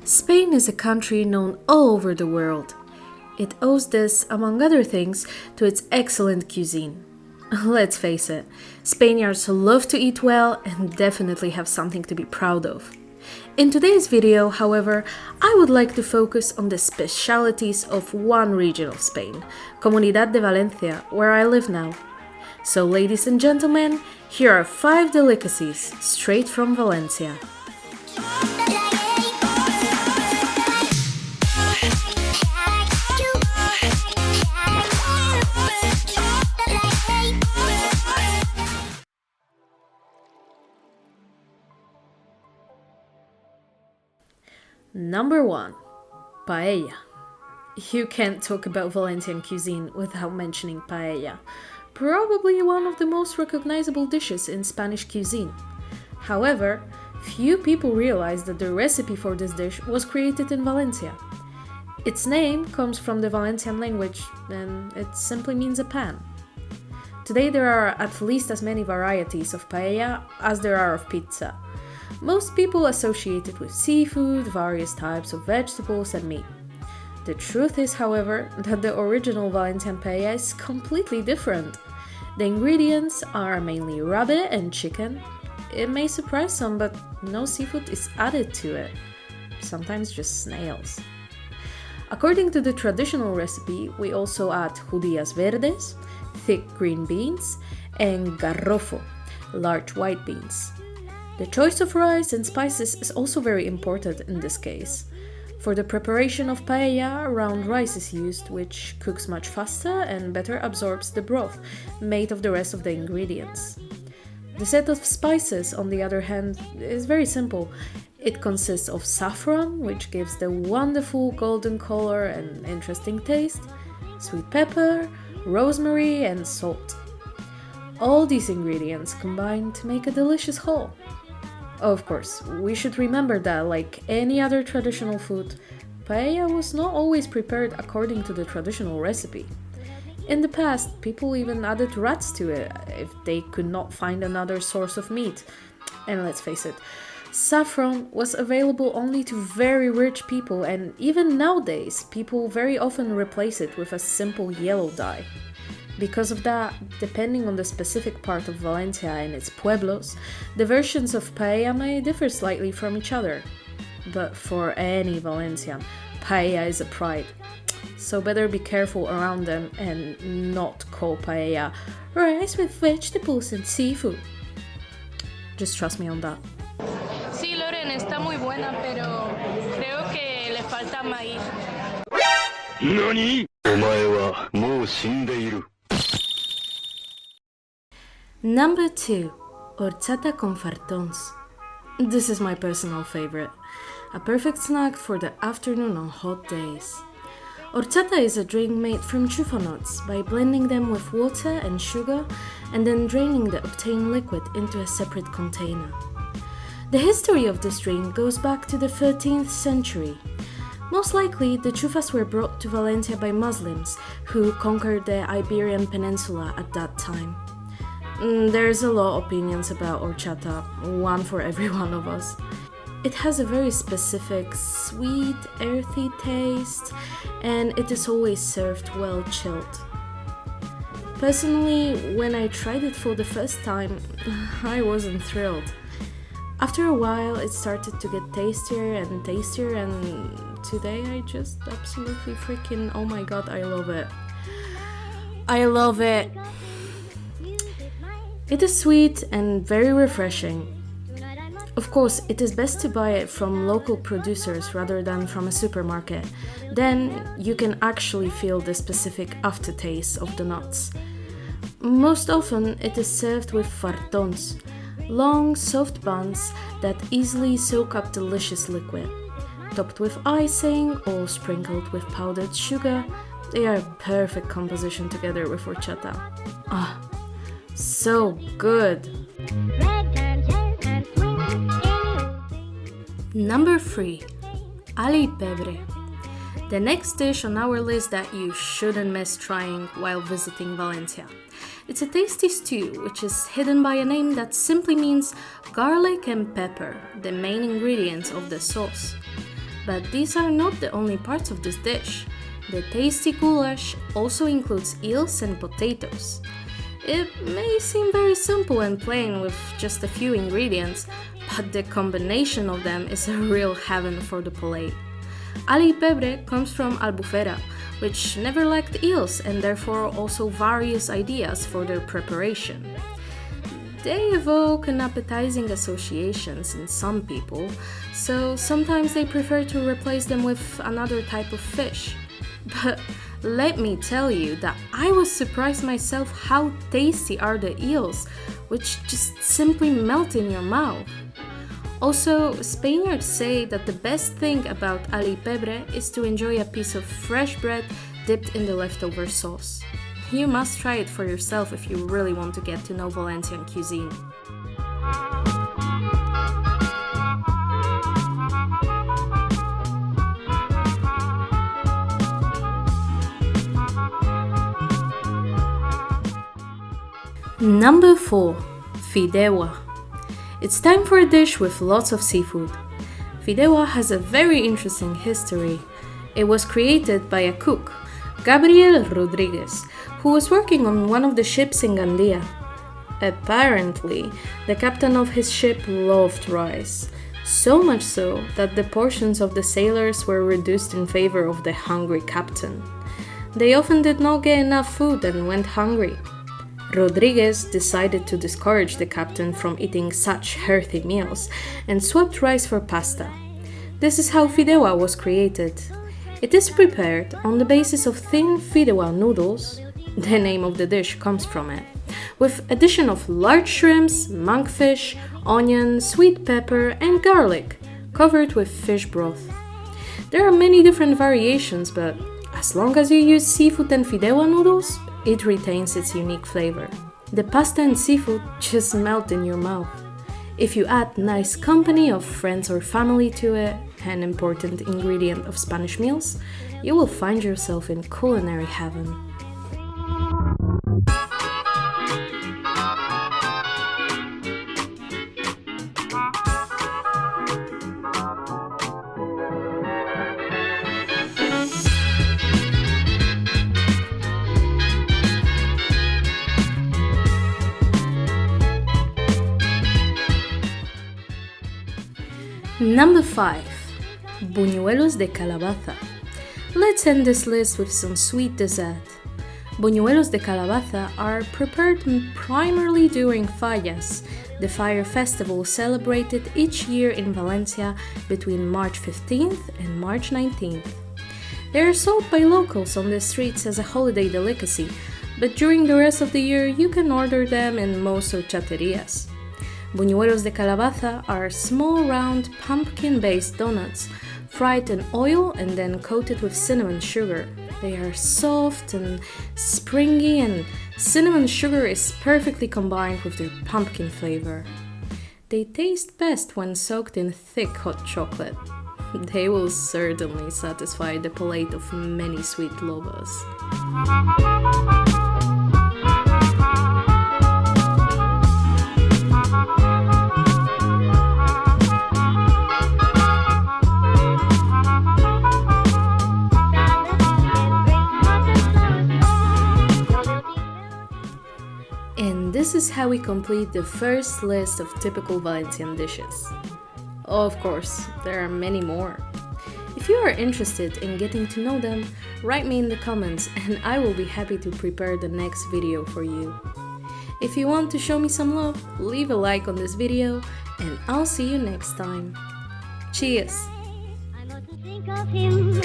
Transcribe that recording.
Spain is a country known all over the world. It owes this, among other things, to its excellent cuisine. Let's face it, Spaniards love to eat well and definitely have something to be proud of. In today's video, however, I would like to focus on the specialities of one region of Spain, Comunidad de Valencia, where I live now. So ladies and gentlemen, here are 5 delicacies straight from Valencia. Number 1. Paella. You can't talk about Valencian cuisine without mentioning paella, probably one of the most recognizable dishes in Spanish cuisine. However, few people realize that the recipe for this dish was created in Valencia. Its name comes from the Valencian language and it simply means a pan. Today there are at least as many varieties of paella as there are of pizza. Most people associate it with seafood, various types of vegetables and meat. The truth is, however, that the original Valencian paella is completely different. The ingredients are mainly rabbit and chicken. It may surprise some, but no seafood is added to it. Sometimes just snails. According to the traditional recipe, we also add judías verdes, thick green beans, and garrofo, large white beans. The choice of rice and spices is also very important in this case. For the preparation of paella, round rice is used, which cooks much faster and better absorbs the broth made of the rest of the ingredients. The set of spices, on the other hand, is very simple. It consists of saffron, which gives the wonderful golden color and interesting taste, sweet pepper, rosemary, and salt. All these ingredients combine to make a delicious whole. Of course, we should remember that, like any other traditional food, paella was not always prepared according to the traditional recipe. In the past, people even added rats to it if they could not find another source of meat. And let's face it, saffron was available only to very rich people, and even nowadays, people very often replace it with a simple yellow dye. Because of that, depending on the specific part of Valencia and its pueblos, the versions of paella may differ slightly from each other. But for any Valencian, paella is a pride. So better be careful around them and not call paella rice with vegetables and seafood. Just trust me on that. Sí, Loren, está muy buena, pero creo que le falta maíz. ¿Nani? お前はもう死んでいる。Number 2. Horchata con fartons. This is my personal favorite. A perfect snack for the afternoon on hot days. Horchata is a drink made from chufa nuts by blending them with water and sugar and then draining the obtained liquid into a separate container. The history of this drink goes back to the 13th century. Most likely, the chufas were brought to Valencia by Muslims who conquered the Iberian Peninsula at that time. There's a lot of opinions about horchata, one for every one of us. It has a very specific, sweet, earthy taste, and it is always served well chilled. Personally, when I tried it for the first time, I wasn't thrilled. After a while, it started to get tastier, and today I just absolutely freaking, oh my god, I love it. I love it! It is sweet and very refreshing. Of course, it is best to buy it from local producers rather than from a supermarket. Then you can actually feel the specific aftertaste of the nuts. Most often, it is served with fartons, long, soft buns that easily soak up delicious liquid. Topped with icing or sprinkled with powdered sugar, they are a perfect composition together with horchata. Ah, so good! Number 3. Ali pebre. The next dish on our list that you shouldn't miss trying while visiting Valencia. It's a tasty stew which is hidden by a name that simply means garlic and pepper, the main ingredients of the sauce. But these are not the only parts of this dish. The tasty goulash also includes eels and potatoes. It may seem very simple and plain with just a few ingredients, but the combination of them is a real heaven for the palate. Ali pebre comes from Albufera, which never lacked eels and therefore also various ideas for their preparation. They evoke an appetizing associations in some people, so sometimes they prefer to replace them with another type of fish. But let me tell you that I was surprised myself how tasty are the eels, which just simply melt in your mouth. Also, Spaniards say that the best thing about ali pebre is to enjoy a piece of fresh bread dipped in the leftover sauce. You must try it for yourself if you really want to get to know Valencian cuisine. Number 4. Fideuà. It's time for a dish with lots of seafood. Fideuà has a very interesting history. It was created by a cook, Gabriel Rodriguez, who was working on one of the ships in Gandia. Apparently, the captain of his ship loved rice, so much so that the portions of the sailors were reduced in favor of the hungry captain. They often did not get enough food and went hungry. Rodriguez decided to discourage the captain from eating such hearty meals and swapped rice for pasta. This is how fideuà was created. It is prepared on the basis of thin fideuà noodles, the name of the dish comes from it, with addition of large shrimps, monkfish, onion, sweet pepper and garlic, covered with fish broth. There are many different variations, but as long as you use seafood and fideuà noodles, it retains its unique flavor. The pasta and seafood just melt in your mouth. If you add nice company of friends or family to it, an important ingredient of Spanish meals, you will find yourself in culinary heaven. Number 5. Buñuelos de calabaza. Let's end this list with some sweet dessert. Buñuelos de calabaza are prepared primarily during fallas, the fire festival celebrated each year in Valencia between March 15th and March 19th. They are sold by locals on the streets as a holiday delicacy, but during the rest of the year you can order them in most horchaterias. Buñuelos de calabaza are small, round, pumpkin-based donuts, fried in oil and then coated with cinnamon sugar. They are soft and springy, and cinnamon sugar is perfectly combined with their pumpkin flavor. They taste best when soaked in thick hot chocolate. They will certainly satisfy the palate of many sweet lovers. And this is how we complete the first list of typical Valencian dishes. Of course, there are many more. If you are interested in getting to know them, write me in the comments and I will be happy to prepare the next video for you. If you want to show me some love, leave a like on this video and I'll see you next time. Cheers! I know to think of him.